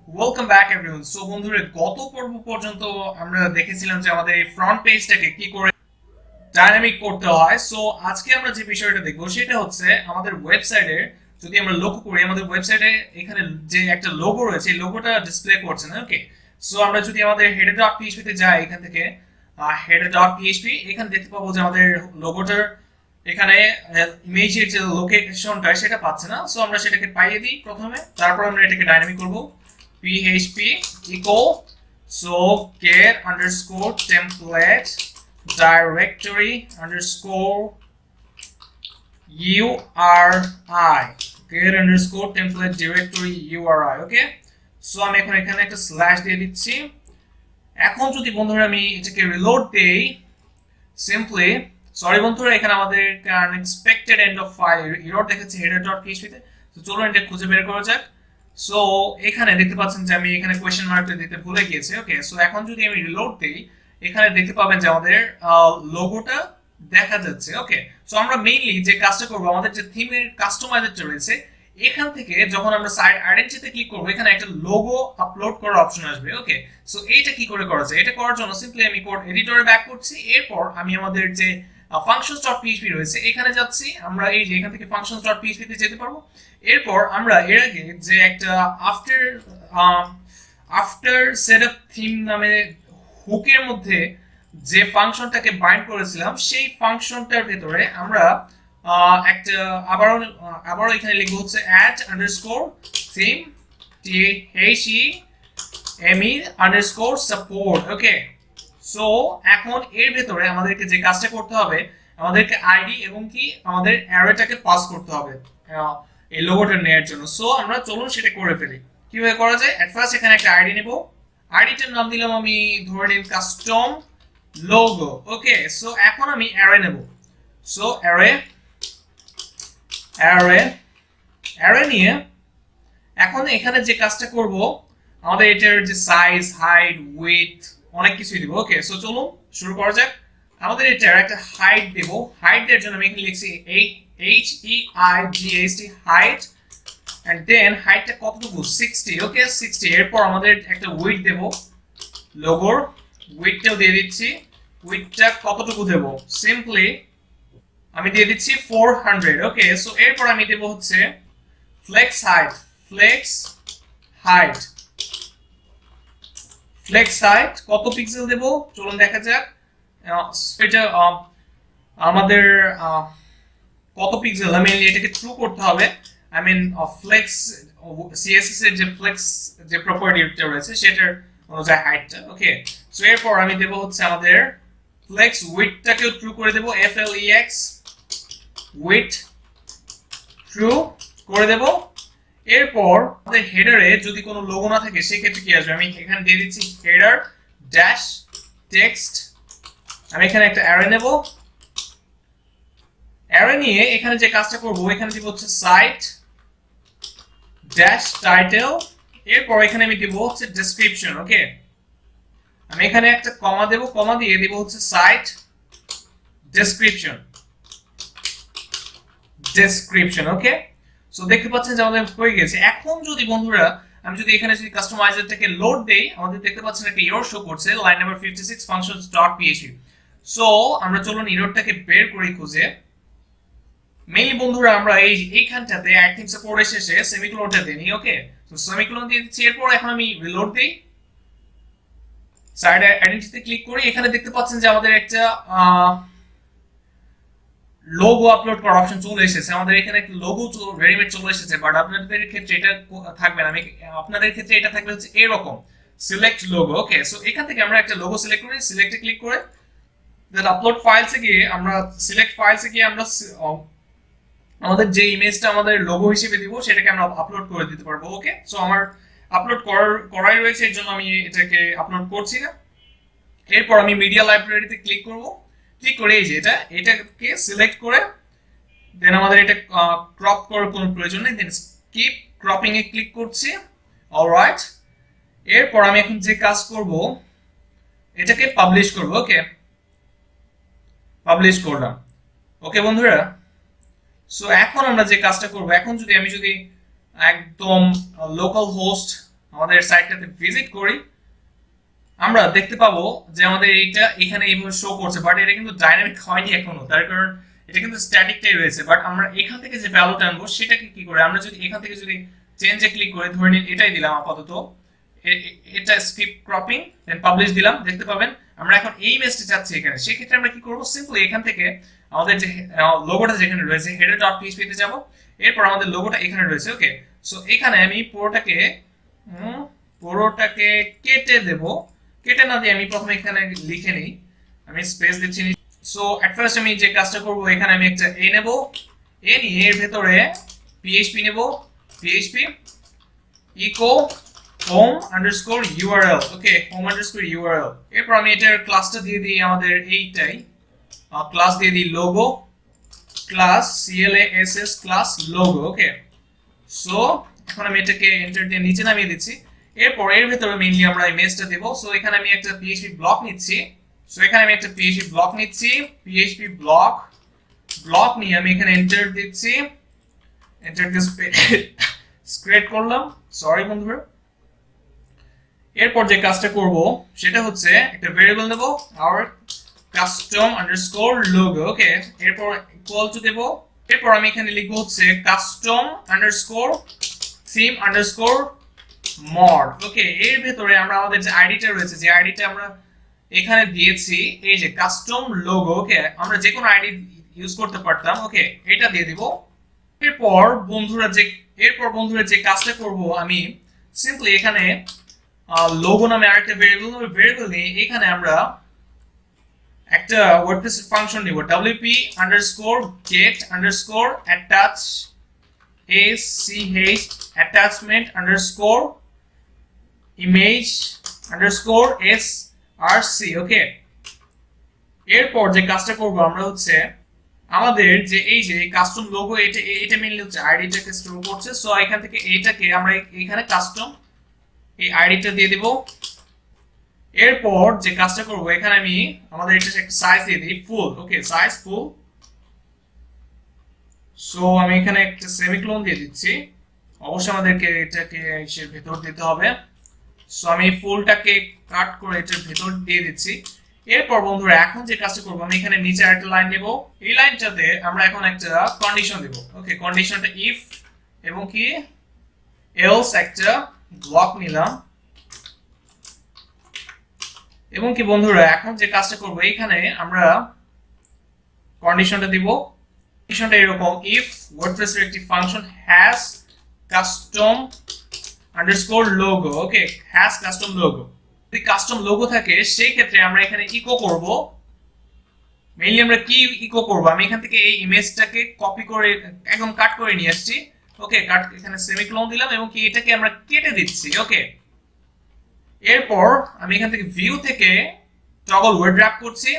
Welcome back everyone. So বন্ধুরা, গত পর্ব পর্যন্ত আমরা দেখেছিলাম যে আমাদের এই ফ্রন্ট পেজটাকে কি করে ডাইনামিক করতে হয়। সো আজকে আমরা যে বিষয়টা দেখবো সেটা হচ্ছে আমাদের ওয়েবসাইটে যদি আমরা লক্ষ্য করি, আমাদের ওয়েবসাইটে এখানে যে একটা লোগো রয়েছে এই লোগোটা ডিসপ্লে করছে না। ওকে, সো আমরা যদি আমাদের হেডার ডট পিএইচপি তে যাই, এখান থেকে হেডার ডট পিএইচপি, এখানে দেখতে পাবো যে আমাদের লোগোটার এখানে ইমেজের যে লোকেশনটা সেটা পাচ্ছে না। সো আমরা সেটাকে পাইয়ে দিই প্রথমে, তারপর আমরা এটাকে ডাইনামিক করব। php equal so get underscore template directory underscore URI, get underscore template directory URI। ওকে, সো আমি এখন এখানে একটা স্ল্যাশ দিয়ে দিচ্ছি। এখন যদি বন্ধুরা আমি এটাকে রিলোড দেই, সিম্পলি সরি বন্ধুরা, এখানে আমাদের unexpected end of file error দেখাচ্ছে header.php তে। তো চলুন এটা খুঁজে বের করা যাক। সো এখানে দেখতে পাচ্ছেন যে আমি এখানে কোয়েশ্চেন মার্কটা দিতে ভুলে গিয়েছি। ওকে, সো এখন যদি আমি রিলোড দেই, এখানে দেখতে পাবেন যে আমাদের লোগোটা দেখা যাচ্ছে। ওকে, সো আমরা মেইনলি যে কাজটা করব, আমাদের যে থিমের কাস্টমাইজারটা রয়েছে এখান থেকে যখন আমরা সাইট আইডেন্টিটিতে ক্লিক করব, এখানে একটা লোগো আপলোড করার অপশন আসবে। ওকে, সো এইটা কি করে করা যায়? এটা করার জন্য সিম্পলি আমি কোড এডিটরে ব্যাক করছি, এরপর আমি আমাদের যে functions.php রয়েছে এখানে যাচ্ছি। আমরা এই যে এখান থেকে functions.php তে যেতে পারবো। এরপর আমরা এর আগে যে একটা আফটার সেটআপ থিম নামে হুকের মধ্যে যে ফাংশনটাকে বাইন্ড করেছিলাম, সেই ফাংশনটার ভেতরে আমরা একটা আবারও এখানে লিখবো হচ্ছে @_theme theme_support। ওকে, সো এখন এর ভেতরে আমাদেরকে যে কাজটা করতে হবে, আমাদেরকে আইডি এবং কি আমাদের অ্যারেটাকে পাস করতে হবে এই লোগোটা নেওয়ার জন্য। সো আমরা চলুন সেটা করে ফেলি। কিভাবে করা যায়? এট ফার্স্ট এখানে একটা আইডি নেব, আইডিটার নাম দিলাম আমি ধরে নিন কাস্টম লোগো। ওকে, সো এখন আমি অ্যারে নেব। সো অ্যারে অ্যারে অ্যারে নিয়ে এখন এখানে যে কাজটা করব, আমাদের এটার যে সাইজ, হাইট, উইডথ অনেক কিছুই দিব। ওকে, সো চলুন শুরু করা যাক। আমাদের এটার একটা হাইট দেব। হাইট এর জন্য আমি এখানে লিখছি HEIGHT হাইট, এন্ড দেন হাইটটা কতটুকু? 60। ওকে, 60। এরপর আমাদের একটা উইডথ দেব, লোগোর উইডথটাও দিয়ে দিচ্ছি। উইডথটা কতটুকু দেব? সিম্পলি আমি দিয়ে দিচ্ছি 400। ওকে, সো এরপর আমি দেব হচ্ছে flex height. Flex height flex height কত পিক্সেল দেব চলুন দেখা যাক। এটা আমাদের কত পিক্সেল, আমি এটাকে ট্রু করতে হবে। আই মিন ফ্লেক্স সিএসএস এর যে ফ্লেক্স যে প্রপার্টিটা রয়েছে সেটার অনুযায়ী হাইটটা। ওকে, সো এরপর আমি দেব হচ্ছে আমাদের ফ্লেক্স উইডথটাকেও ট্রু করে দেব, FLEX উইডথ ট্রু করে দেব। এরপর আমাদের হেডারে যদি কোনো লোগো না থাকে সেক্ষেত্রে কি আসবে? আমি এখানে দিয়ে দিচ্ছি হেডার ড্যাশ টেক্সট। আমি এখানে একটা অ্যারে নেব, অ্যারে নিয়ে এখানে যে কাজটা করব, এখানে দিব হচ্ছে সাইট ড্যাশ টাইটেল। এরপর এখানে আমি দিব হচ্ছে ডেসক্রিপশন। ওকে, আমি এখানে একটা কমা দেব, কমা দিয়ে দিব হচ্ছে সাইট ডেসক্রিপশন ডেসক্রিপশন। ওকে, সো দেখতে পাচ্ছেন যে আমাদের হয়ে গেছে। এখন যদি বন্ধুরা আমি যদি এখানে যদি কাস্টমাইজারটাকে লোড দেই, আমাদের দেখতে পাচ্ছেন একটা এরর শো করছে, লাইন নাম্বার 56 functions.php। সো আমরা চলুন এররটাকে বের করি খুঁজে। মেইনলি বন্ধুরা আমরা এইখানটাতে অ্যাক্টিভ সাপোর্ট শেষে সেমিকোলনটা দেই। ওকে, সো সেমিকোলন দিয়ে দিচ্ছি। এরপর এখন আমি রিলোড দেই, সাইড আইডেন্টিটিতে ক্লিক করি। এখানে দেখতে পাচ্ছেন যে আমাদের একটা লোগো আপলোড করার অপশন চলে এসেছে। আমাদের এখানে একটা লোগো রেডিমেড চলে এসেছে, বাট আপনাদের ক্ষেত্রে এটা থাকবে না। আমি আপনাদের ক্ষেত্রে এটা থাকবে হচ্ছে এরকম সিলেক্ট লোগো। ওকে, সো এখান থেকে আমরা একটা লোগো সিলেক্ট করি, সিলেক্টে ক্লিক করে দেন আপলোড ফাইলসে গিয়ে আমরা সিলেক্ট ফাইলসে গিয়ে আমরা আমাদের যে ইমেজটা আমাদের লোগো হিসেবে দিব সেটাকে আমরা আপলোড করে দিতে পারবো। ওকে, সো আমার আপলোড করাই রয়েছে, এর জন্য আমি এটাকে আপলোড করছি না। এরপর আমি মিডিয়া লাইব্রেরিতে ক্লিক করব, ক্লিক করে এই যে এটাকে সিলেক্ট করে দেন আমাদের এটা ক্রপ করার কোনো প্রয়োজন নেই, দেন স্কিপ ক্রপিং এ ক্লিক করছি। অলরাইট, এরপর আমি এখন যে কাজ করব, এটাকে পাবলিশ করব। ওকে, পাবলিশ করলাম। ওকে বন্ধুরা, সো এখন আমরা যে কাজটা করব, এখন যদি আমি একদম লোকাল হোস্ট আমাদের সাইটটাতে ভিজিট করি, আমরা দেখতে পাবো যে আমাদের এইটা এখানে এইভাবে শো করছে, বাট এটা কিন্তু ডাইনামিক হয়নি এখনো, তার কারণ এটা কিন্তু স্ট্যাটিকটাই রয়েছে। বাট আমরা এখান থেকে যে ভ্যালুটা আনবো সেটাকে কি করে, আমরা যদি এখান থেকে যদি চেঞ্জে ক্লিক করে ধরে নিন এটাই দিলাম আপাতত, এটা স্ক্রিপ্ট ক্রপিং, দেন পাবলিশ দিলাম, দেখতে পাবেন আমরা এখন এই ইমেজটা চাচ্ছি এখানে। সেক্ষেত্রে আমরা কি করবো, সিম্পলি এখান থেকে আমাদের যে লোগোটা যেখানে রয়েছে header.php তে যাব, এরপর আমাদের লোগোটা এখানে রয়েছে। ওকে, সো এখানে আমি পুরোটাকে কেটে দেব, কেটে না দিয়ে আমি প্রথমে এখানে লিখে নিই, আমি স্পেস দিচ্ছি। সো এট ফার্স্ট আমি যে কাজটা করব, এখানে আমি একটা এ নেব, এ নিয়ে এর ভেতরে পিএইচপি নেব, PHP echo home underscore URL. Okay, home underscore URL. এরপর আমি এটার ক্লাসটা দিয়ে দিই আমাদের এইটাই, ক্লাস দিয়ে দিই logo class, CLASS class logo. Okay, so এখন আমি এটাকে এন্টার দিয়ে নিচে নামিয়ে দিচ্ছি। এরপর এর ভেতরে মেইনলি আমরা ইমেজটা দেব। সো এখানে আমি একটা পিএইচপি ব্লক নিচ্ছি, পিএইচপি ব্লক নিয়ে আমি এখানে এন্টার দিচ্ছি, এন্টার দিয়ে স্ক্রেট করলাম, সরি বন্ধুরা। এরপর যে কাজটা করব সেটা হচ্ছে একটা ভেরিয়েবল নেব, our custom underscore logo। ওকে, এরপর ইকুয়াল টু দেব, এরপর আমি এখানে লিখব হচ্ছে custom underscore theme underscore mod। ওকে, এর ভেতরে আমরা আমাদের যে আইডিটা রয়েছে, যে আইডিটা আমরা এখানে দিয়েছি, এই যে কাস্টম লোগো। ওকে, আমরা যে কোনো আইডি ইউজ করতে পারতাম। ওকে, এটা দিয়ে দিব। এরপর বন্ধুরা যে কাজটা করব, আমি সিম্পলি এখানে লোগো নামে আরেকটা ভেরিয়েবল নিয়ে এখানে আমরা একটা ওয়ার্ডপ্রেস ফাংশন নিব, wp underscore get underscore attach attachment underscore image underscore src। ওকে, এরপর যে কাজটা করব আমরা হচ্ছে আমাদের যে এই যে কাস্টম লোগো, এটা মেইনলি হচ্ছে আইডিটাকে স্টোর করছে। সো এখান থেকে এইটাকে আমরা এখানে কাস্টম এই আইডিটা দিয়ে দিব। এরপর যে কাজটা করব, এখানে আমি আমাদের এটা একটা সাইজ দিয়ে দিই ফুল। ওকে, সাইজ ফুল। সো আমি এখানে একটা সেমিকোলন দিয়ে দিচ্ছি, অবশ্যই আমাদেরকে এটাকে এর ভেতর দিতে হবে। সো আমি ফুলটাকে কাট করে এটার ভেতর দিয়ে দিচ্ছি। এরপর বন্ধুরা এখন যে কাজটা করব, আমি এখানে নিচে একটা লাইন নেব, এই লাইনটাতে আমরা এখন একটা কন্ডিশন দেব। ওকে, কন্ডিশনটা ইফ এবং কি এলস একটা ব্লক নিলাম, এবং কি বন্ধুরা এখন যে কাজটা করব, এখানে আমরা কন্ডিশনটা দিব। কন্ডিশনটা এরকম, ইফ ওয়ার্ডপ্রেস এর একটি function has custom underscore logo. Okay, has custom logo, যদি কাস্টম লোগো থাকে সেই ক্ষেত্রে আমরা এখানে ইকো করব। মেইনলি আমরা কি ইকো করব, আমি এখান থেকে এই ইমেজটাকে কপি করে একদম কাট করে নিয়ে আসছি। ওকে, কাট, এখানে সেমিকোলন দিলাম এবং কি এটাকে আমরা কেটে দিচ্ছি। ওকে, এরপর আমি এখান থেকে ভিউ থেকে টগল ওয়ার্ড র্যাপ করছি,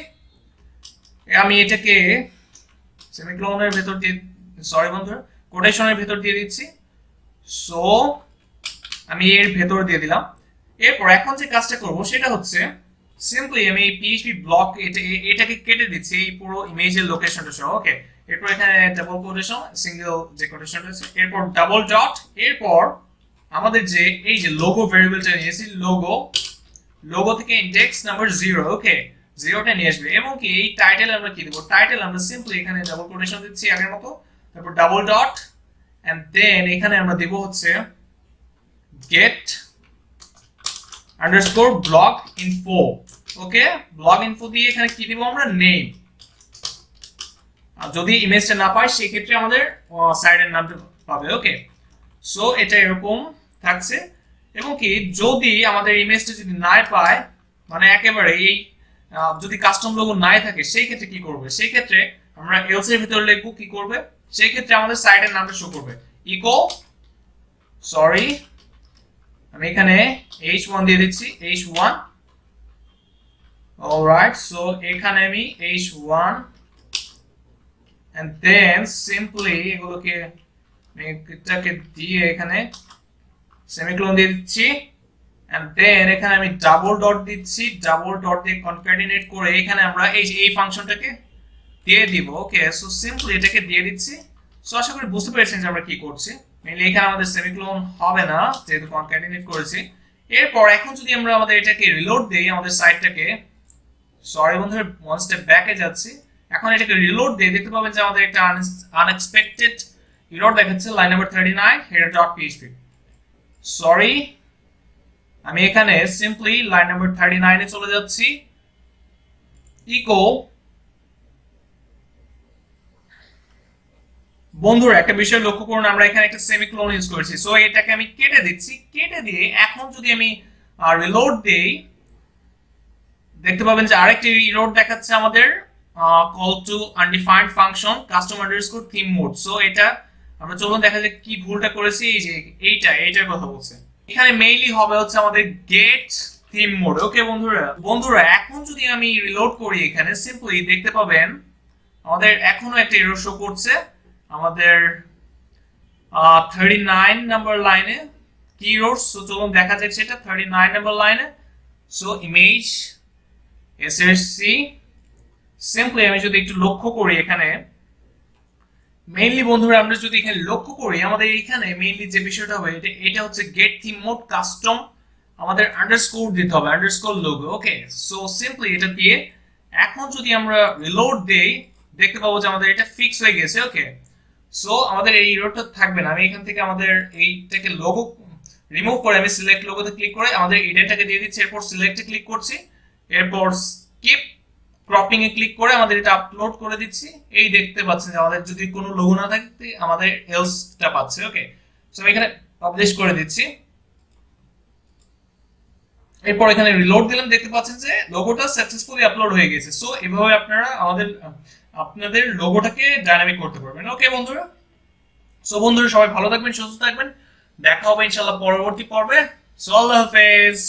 আমি এটাকে সেমিকোলনের ভেতর দিয়ে, সরি বন্ধুরা, কোটেশনের ভেতর দিয়ে দিচ্ছি। সো আমি এর ভেতর দিয়ে দিলাম। এরপর এখন যে কাজটা করব সেটা হচ্ছে সিম্পলি আমি এই পিএইচপি ব্লক এটাকে কেটে দিচ্ছি, এই পুরো ইমেজের লোকেশনটা সহ। ওকে, এরপর এখানে ডাবল কোটেশন, সিঙ্গেল যে কোটেশনটা আছে, এরপর ডাবল ডট, এরপর আমাদের যে এই যে লোগো ভেরিয়েবলটা নিয়েছি, লোগো থেকে ইনডেক্স নাম্বার 0। ওকে, 0টা নিয়ে আসবে, এবং কি এই টাইটেল আমরা কি দেব, টাইটেল আমরা সিম্পলি এখানে ডাবল কোটেশন দিচ্ছি আগের মতো, তারপর ডাবল ডট, এন্ড দেন এখানে আমরা দেব হচ্ছে get underscore blog info। ওকে, blog info দিয়ে এখানে কি দিব আমরা, নেম। আর যদি ইমেজটা না পাই সেই ক্ষেত্রে আমাদের সাইটের নামটা পাবে। ওকে, সো এটা এরকম থাকছে, এবং কি যদি আমাদের ইমেজটা যদি না পায়, মানে একেবারে এই যদি কাস্টম লোগো নাই থাকে সেই ক্ষেত্রে কি করবে, সেই ক্ষেত্রে আমরা এলস এর ভিতরে লিখব কি করবে, সেই ক্ষেত্রে আমাদের সাইটের নামটা শো করবে ইকো, সরি আমি এখানে h1 দিয়ে দিচ্ছি, h1। অলরাইট, সো এখানে আমি h1 and then simply এগুলোকে এটাকে দিয়ে এখানে সেমিকোলন দিয়ে দিচ্ছি, and then এখানে আমি ডাবল ডট দিচ্ছি, ডাবল ডট দিয়ে কনক্যাটিনেট করে এখানে আমরা এই ফাংশনটাকে দিয়ে দিব। ওকে, সো সিম্পলি এটাকে দিয়ে দিচ্ছি। সো আশা করি বুঝতে পেরেছেন যে আমরা কি করছি। মেইনলি এখানে আমাদের সেমিকোলন হবে না যেহেতু কনক্যাটিনেট করেছি। এরপর এখন যদি আমরা আমাদের এটাকে রিলোড দেই আমাদের সাইটটাকে, সরি বন্ধুরা ওয়ান স্টেপ ব্যাকে যাচ্ছি, এখন এটাকে রিলোড দিয়ে দেখতে পাবেন যে আমাদের একটা আনএক্সপেক্টেড এরর দেখাচ্ছে লাইন নাম্বার 39 header.php। সরি, আমি এখানে সিম্পলি লাইন নাম্বার 39 এ চলে যাচ্ছি, ইকো বন্ধুরা একটা বিষয় লক্ষ্য করুন, আমরা এখানে একটা সেমিকোলন ইউজ করেছি, সো এটাকে আমি কেটে দিচ্ছি। কেটে দিয়ে এখন যদি আমি রিলোড দেই দেখতে পাবেন যে আরেকটি এরর দেখাচ্ছে আমাদের call to undefined function custom underscore theme mode. So এটা আমরা চলুন দেখা যাক কি ভুলটা করেছি। এই যে এইটার কথা বলছে, এখানে মেইনলি হবে হচ্ছে আমাদের গেট থিম মোড। ওকে বন্ধুরা এখন যদি আমি রিলোড করি এখানে সিম্পলি দেখতে পাবেন আমাদের এখনো একটা এরর শো করছে আমাদের 39 নাম্বার লাইনে। কি এরর? সো চলুন দেখা যাক সেটা 39 নাম্বার লাইনে। সো ইমেজ এসএসসি সিম্পলি আমি যদি একটু লক্ষ্য করি এখানে মেইনলি বন্ধুরা আমরা যদি এখানে লক্ষ্য করি আমাদের এখানে মেইনলি যে বিষয়টা হবে এটা হচ্ছে গেট থিম মোড কাস্টম আমাদের আন্ডারস্কোর দিতে হবে, underscore logo. Okay, so simply এটা দিয়ে এখন যদি আমরা রিলোড দেই দেখতে পাবো যে আমাদের এটা ফিক্স হয়ে গেছে। ওকে, সো আমাদের এই এররটা থাকবে না। আমি এখান থেকে আমাদের এইটাকে লোগো রিমুভ করে আমি সিলেক্ট লোগোতে ক্লিক করে আমাদের ইডেন্টটাকে দিয়ে দিচ্ছি, এরপর সিলেক্টে ক্লিক করছি, এরপর স্কিপ ক্রপিং এ ক্লিক করে আমাদের এটা আপলোড করে দিচ্ছি। এই দেখতে পাচ্ছেন যে আমাদের যদি কোনো লোগো না থাকে আমাদের এলসটা পাচ্ছে। ওকে, সো আমি এখানে পাবলিশ করে দিচ্ছি, এরপর এখানে রিলোড দিলাম, দেখতে পাচ্ছেন যে লোগোটা সাকসেসফুলি আপলোড হয়ে গেছে। সো এভাবে আপনারা আপনাদের লোগোটাকে ডাইনামিক করতে পারবেন। ওকে বন্ধুরা, সো বন্ধুরা সবাই ভালো থাকবেন, সুস্থ থাকবেন, দেখা হবে ইনশাআল্লাহ পরবর্তী পর্বে। সো আল্লাহ হাফেজ।